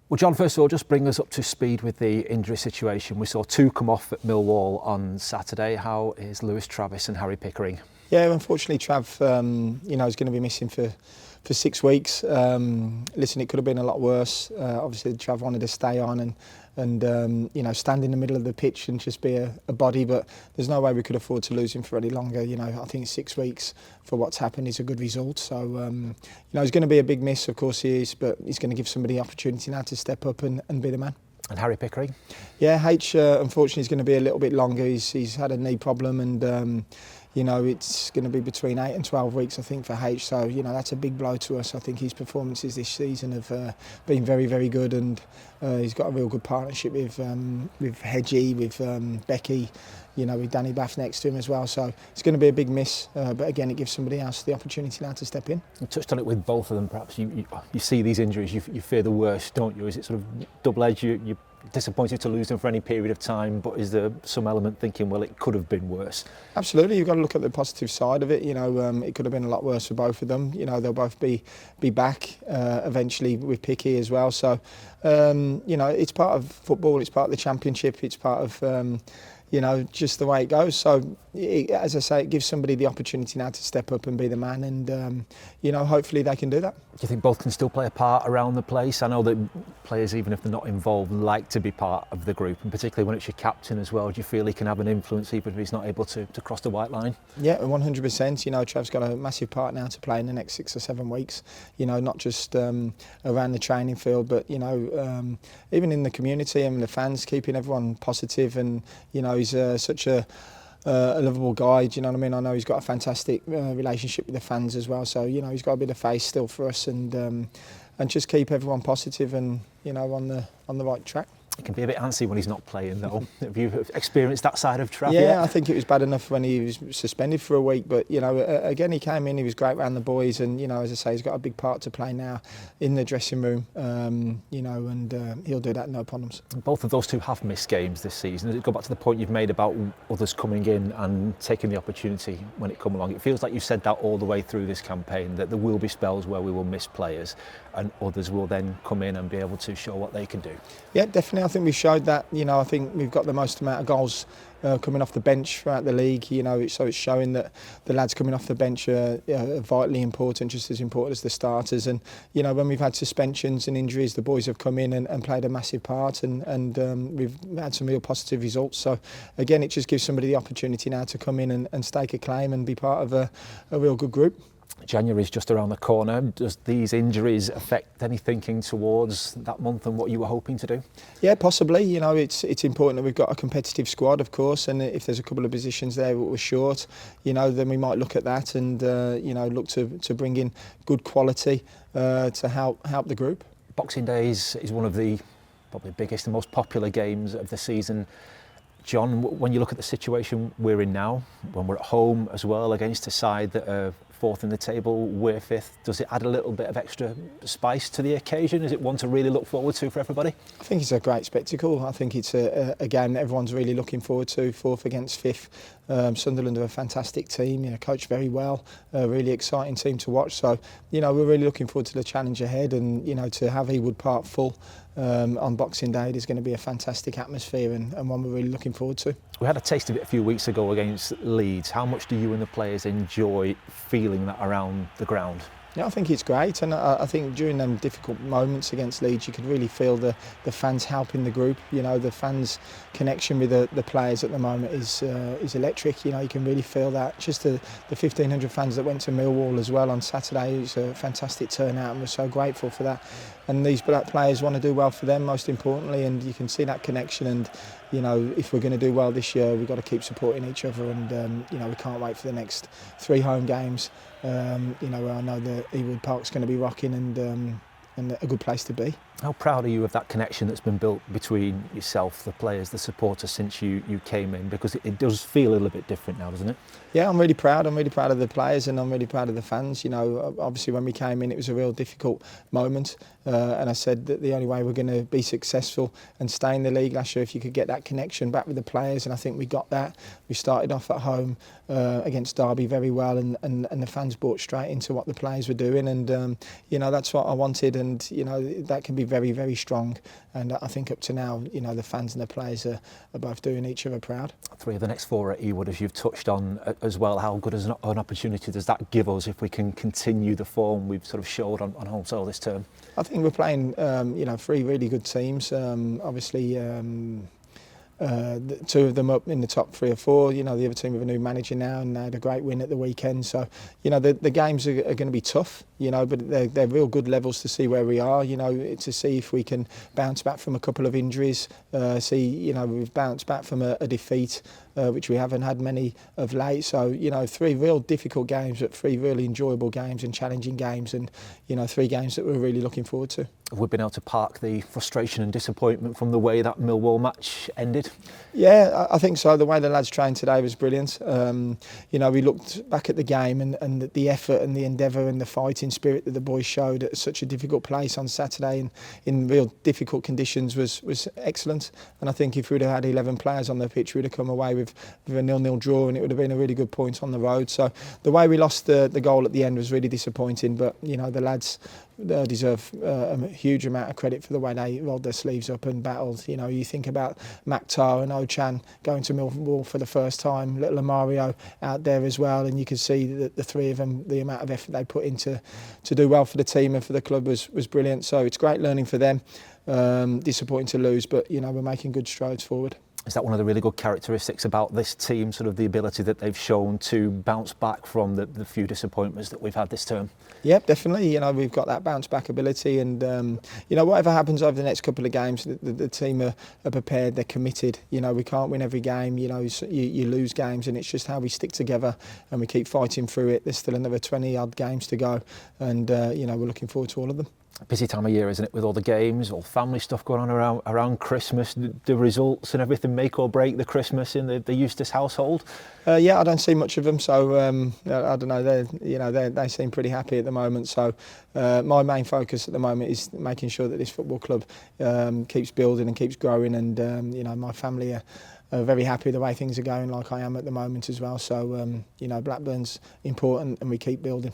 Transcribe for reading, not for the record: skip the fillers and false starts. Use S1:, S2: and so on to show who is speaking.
S1: Well, John, first of all, just bring us up to speed with the injury situation. We saw two come off at Millwall on Saturday. How is Lewis Travis and Harry Pickering?
S2: Yeah, unfortunately, Trav, is going to be missing for 6 weeks. Listen, it could have been a lot worse. Obviously, Trav wanted to stay on and stand in the middle of the pitch and just be a body, but there's no way we could afford to lose him for any longer. I think 6 weeks for what's happened is a good result. So, he's going to be a big miss, of course he is, but he's going to give somebody the opportunity now to step up and be the man.
S1: And Harry Pickering?
S2: Yeah, unfortunately is going to be a little bit longer. He's had a knee problem and it's going to be between 8 and 12 weeks, I think, for H. So, that's a big blow to us. I think his performances this season have been very, very good, and he's got a real good partnership with Hedgie, with Becky, with Danny Bath next to him as well. So it's going to be a big miss, but again, it gives somebody else the opportunity now to step in.
S1: You touched on it with both of them, perhaps. You see these injuries, you fear the worst, don't you? Is it sort of double-edged? You're disappointed to lose them for any period of time, but is there some element thinking, well, it could have been worse?
S2: Absolutely, you've got to look at the positive side of it. It could have been a lot worse for both of them. They'll both be back eventually with Picky as well. So, it's part of football, it's part of the Championship, it's part of just the way it goes. So, as I say, it gives somebody the opportunity now to step up and be the man, and hopefully they can do that.
S1: Do you think both can still play a part around the place? I know that players, even if they're not involved, like to be part of the group, and particularly when it's your captain as well. Do you feel he can have an influence even if he's not able to cross the white line? Yeah,
S2: 100%. Trav's got a massive part now to play in the next 6 or 7 weeks. Not just around the training field, but even in the community and the fans, keeping everyone positive. And he's such a lovable guy, do you know what I mean? I know he's got a fantastic relationship with the fans as well, so he's got a bit of face still for us, and just keep everyone positive and on the right track.
S1: It can be a bit antsy when he's not playing, though. Have you experienced that side of Trav?
S2: Yeah, I think it was bad enough when he was suspended for a week, but again, he came in, he was great around the boys, and as I say, he's got a big part to play now in the dressing room, and he'll do that no problems.
S1: Both of those two have missed games this season. Does it go back to the point you've made about others coming in and taking the opportunity when it comes along? It feels like you've said that all the way through this campaign, that there will be spells where we will miss players and others will then come in and be able to show what they can do.
S2: Yeah, definitely. I think we've showed that. I think we've got the most amount of goals coming off the bench throughout the league. So it's showing that the lads coming off the bench are vitally important, just as important as the starters. And when we've had suspensions and injuries, the boys have come in and played a massive part, and we've had some real positive results. So again, it just gives somebody the opportunity now to come in and stake a claim and be part of a real good group.
S1: January is just around the corner. Does these injuries affect any thinking towards that month and what you were hoping to do?
S2: Yeah, possibly. It's important that we've got a competitive squad, of course, and if there's a couple of positions there that we're short, then we might look at that and look to bring in good quality to help the group.
S1: Boxing Day is one of the probably biggest and most popular games of the season. John, when you look at the situation we're in now, when we're at home as well against a side that are fourth in the table, we're fifth, does it add a little bit of extra spice to the occasion? Is it one to really look forward to for everybody?
S2: I think it's a great spectacle. I think it's a game that everyone's really looking forward to, fourth against fifth. Sunderland are a fantastic team, coached very well, a really exciting team to watch. So, we're really looking forward to the challenge ahead, and, to have Ewood Park full on Boxing Day, there's going to be a fantastic atmosphere and one we're really looking forward to.
S1: We had a taste of it a few weeks ago against Leeds. How much do you and the players enjoy feeling that around the ground?
S2: Yeah, I think it's great, and I think during them difficult moments against Leeds, you could really feel the fans helping the group. The fans' connection with the players at the moment is electric. You can really feel that. Just the 1,500 fans that went to Millwall as well on Saturday, it was a fantastic turnout, and we're so grateful for that. And these black players want to do well for them, most importantly, and you can see that connection. And if we're going to do well this year, we've got to keep supporting each other, and we can't wait for the next 3 home games. Where I know that Ewood Park's going to be rocking, and a good place to be.
S1: How proud are you of that connection that's been built between yourself, the players, the supporters since you came in? Because it does feel a little bit different now, doesn't it?
S2: Yeah, I'm really proud. I'm really proud of the players, and I'm really proud of the fans. Obviously when we came in, it was a real difficult moment, and I said that the only way we're going to be successful and stay in the league last year if you could get that connection back with the players, and I think we got that. We started off at home against Derby very well, and the fans bought straight into what the players were doing, and that's what I wanted. and you know that can be very, very strong. And I think up to now, you know, the fans and the players are both doing each other proud.
S1: 3 of the next 4 at Ewood, as you've touched on as well. How good as an opportunity does that give us if we can continue the form we've sort of showed on home soil this term?
S2: I think we're playing, you know, 3 really good teams. Obviously, 2 of them up in the top 3 or 4. You know, the other team with a new manager now, and they had a great win at the weekend. So, you know, the games are going to be tough, you know, but they're real good levels to see where we are, you know, to see if we can bounce back from a couple of injuries, you know, we've bounced back from a defeat, which we haven't had many of late. So, you know, 3 real difficult games, but 3 really enjoyable games and challenging games, and, you know, 3 games that we're really looking forward to.
S1: Have we been able to park the frustration and disappointment from the way that Millwall match ended?
S2: Yeah, I think so. The way the lads trained today was brilliant. You know, we looked back at the game and the effort and the endeavour and the fighting spirit that the boys showed at such a difficult place on Saturday and in real difficult conditions was excellent. And I think if we'd have had 11 players on the pitch, we'd have come away with a 0-0 draw, and it would have been a really good point on the road. So the way we lost the goal at the end was really disappointing. But you know, the lads deserve a huge amount of credit for the way they rolled their sleeves up and battled. You know, you think about Maktar and Ochan going to Millwall for the first time, little Mario out there as well, and you could see that the 3 of them, the amount of effort they put into to do well for the team and for the club was brilliant. So it's great learning for them. Disappointing to lose, but you know, we're making good strides forward.
S1: Is that one of the really good characteristics about this team, sort of the ability that they've shown to bounce back from the few disappointments that we've had this term?
S2: Yep, definitely. You know, we've got that bounce back ability, and you know, whatever happens over the next couple of games, the team are prepared. They're committed. You know, we can't win every game. You know, you lose games, and it's just how we stick together and we keep fighting through it. There's still another 20-odd games to go, and you know, we're looking forward to all of them.
S1: A busy time of year, isn't it, with all the games, all family stuff going on around Christmas. The results and everything make or break the Christmas in the Eustace household?
S2: Yeah, I don't see much of them, so I don't know. They seem pretty happy at the moment. So my main focus at the moment is making sure that this football club keeps building and keeps growing, and you know, my family are very happy the way things are going, like I am at the moment as well. So you know, Blackburn's important, and we keep building.